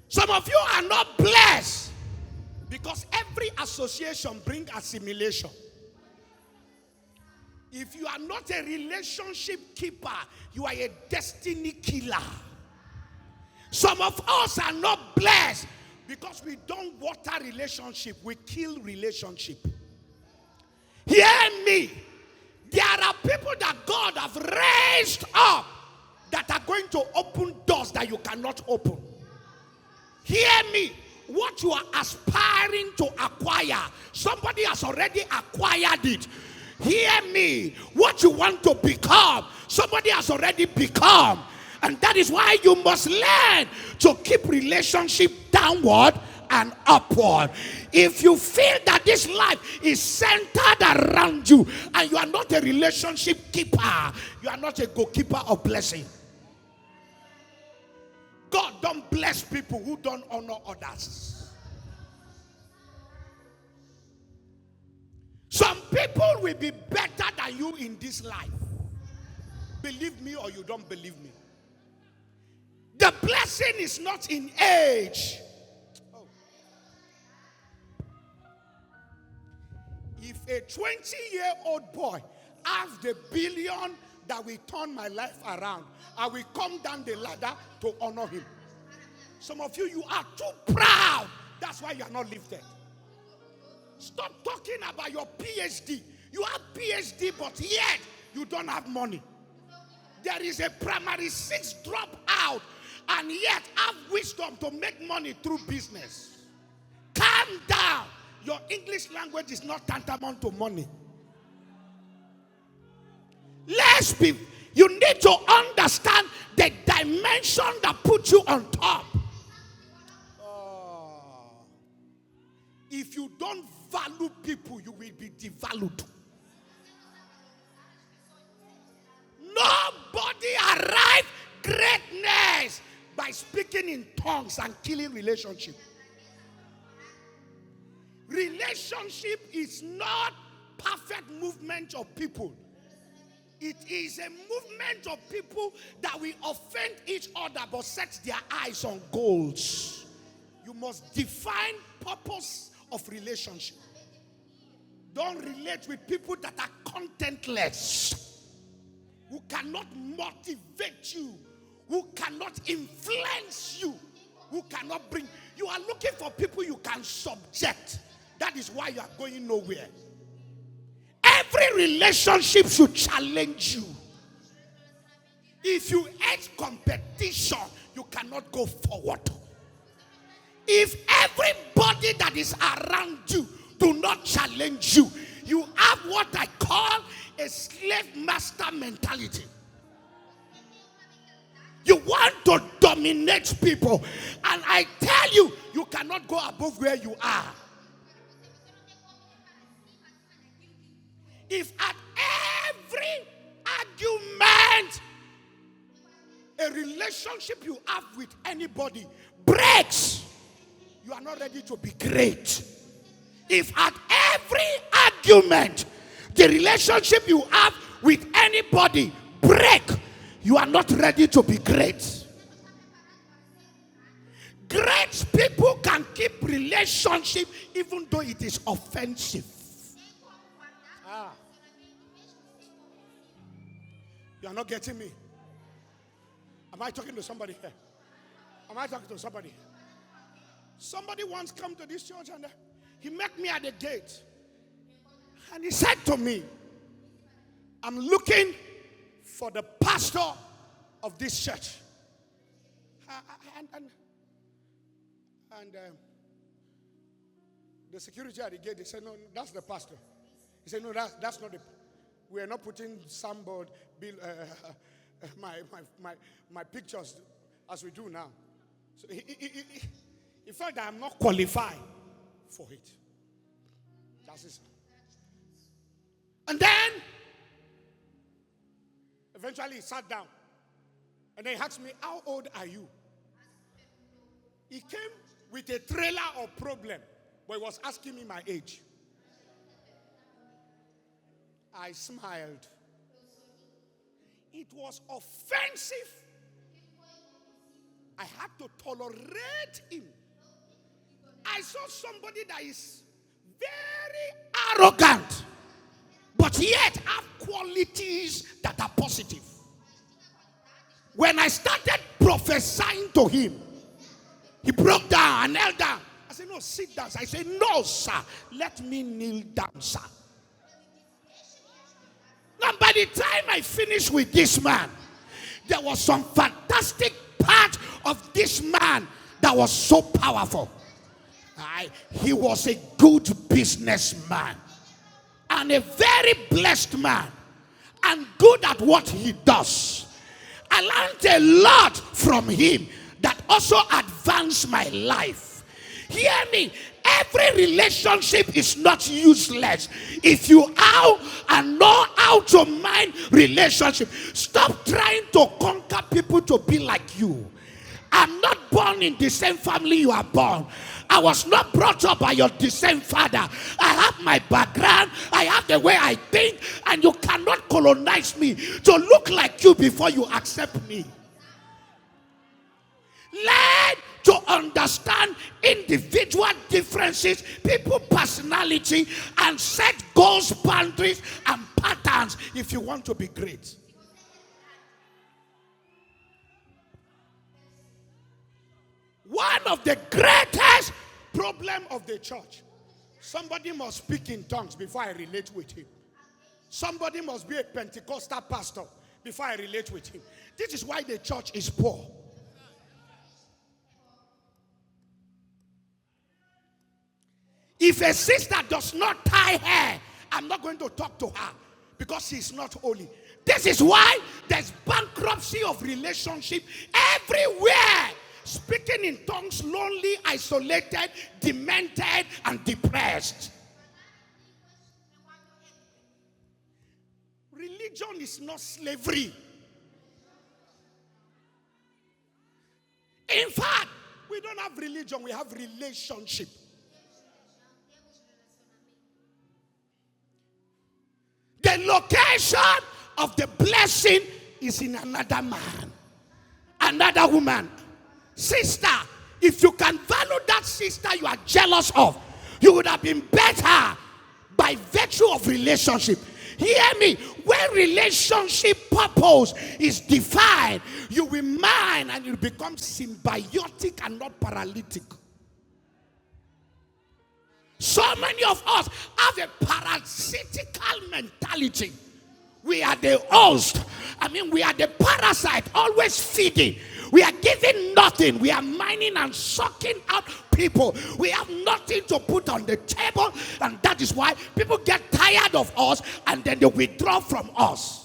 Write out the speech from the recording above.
Some of you are not blessed because every association brings assimilation. If you are not a relationship keeper, you are a destiny killer. Some of us are not blessed because we don't water relationship, we kill relationship. Hear me. There are people that God have raised up that are going to open doors that you cannot open. Hear me. What you are aspiring to acquire, somebody has already acquired it. Hear me. What you want to become, somebody has already become. And that is why you must learn to keep relationship downward and upward. If you feel that this life is centered around you and you are not a relationship keeper, you are not a goalkeeper of blessing. God don't bless people who don't honor others. Some people will be better than you in this life. Believe me or you don't believe me. The blessing is not in age. Oh. If a 20-year-old boy has the billion that will turn my life around, I will come down the ladder to honor him. Some of you are too proud. That's why you are not lifted. Stop talking about your PhD. You have PhD, but yet you don't have money. There is a primary 6 dropout, and yet have wisdom to make money through business. Calm down. Your English language is not tantamount to money. You need to understand the dimension that puts you on top. If you don't value people, you will be devalued. Nobody arrives greatness by speaking in tongues and killing relationship. Relationship is not perfect movement of people. It is a movement of people that will offend each other but set their eyes on goals. You must define purpose of relationship. Don't relate with people that are contentless, who cannot motivate you, who cannot influence you, who cannot bring. You are looking for people you can subject. That is why you are going nowhere. Every relationship should challenge you. If you hate competition, you cannot go forward. If everybody that is around you do not challenge you, you have what I call a slave master mentality. You want to dominate people, and I tell you, you cannot go above where you are. If at every argument a relationship you have with anybody breaks, you are not ready to be great. If at every argument the relationship you have with anybody break, you are not ready to be great. Great people can keep relationship even though it is offensive. You are not getting me. Am I talking to somebody here? Am I talking to somebody here? Somebody once come to this church and he met me at the gate. And he said to me, I'm looking for the pastor of this church. And the security at the gate, they said, no, that's the pastor. He said, no, that's not the. We are not putting somebody, my pictures as we do now. So he felt that I'm not qualified for it. That's it. And then, eventually he sat down. And then he asked me, how old are you? He came with a trailer of problem, but he was asking me my age. I smiled. It was offensive, I had to tolerate him. I saw somebody that is very arrogant, but yet have qualities that are positive. When I started prophesying to him, he broke down and knelt down. I said, no, sit down. I said, no, sir. Let me kneel down, sir. Now, by the time I finished with this man, there was some fantastic part of this man that was so powerful. He was a good businessman and a very blessed man and good at what he does. I learned a lot from him that also advanced my life. Hear me. Every relationship is not useless if you know how to mind relationship. Stop trying to conquer people to be like you. I'm not born in the same family you are born. I was not brought up by your same father. I have my background. I have the way I think. And you cannot colonize me to look like you before you accept me. Learn to understand individual differences, people personality, and set goals, boundaries, and patterns if you want to be great. One of the greatest problems of the church, somebody must speak in tongues before I relate with him. Somebody must be a Pentecostal pastor before I relate with him. This is why the church is poor. If a sister does not tie hair, I'm not going to talk to her because she's not holy. This is why there's bankruptcy of relationship everywhere. Speaking in tongues, lonely, isolated, demented, and depressed. Religion is not slavery. In fact, we don't have religion, we have relationship. The location of the blessing is in another man, another woman. Sister, if you can value that sister you are jealous of, you would have been better by virtue of relationship. Hear me. When relationship purpose is defined, you will mind and you become symbiotic and not paralytic. So many of us have a parasitical mentality. We are the host. We are the parasite, always feeding. We are giving nothing. We are mining and sucking out people. We have nothing to put on the table. And that is why people get tired of us and then they withdraw from us.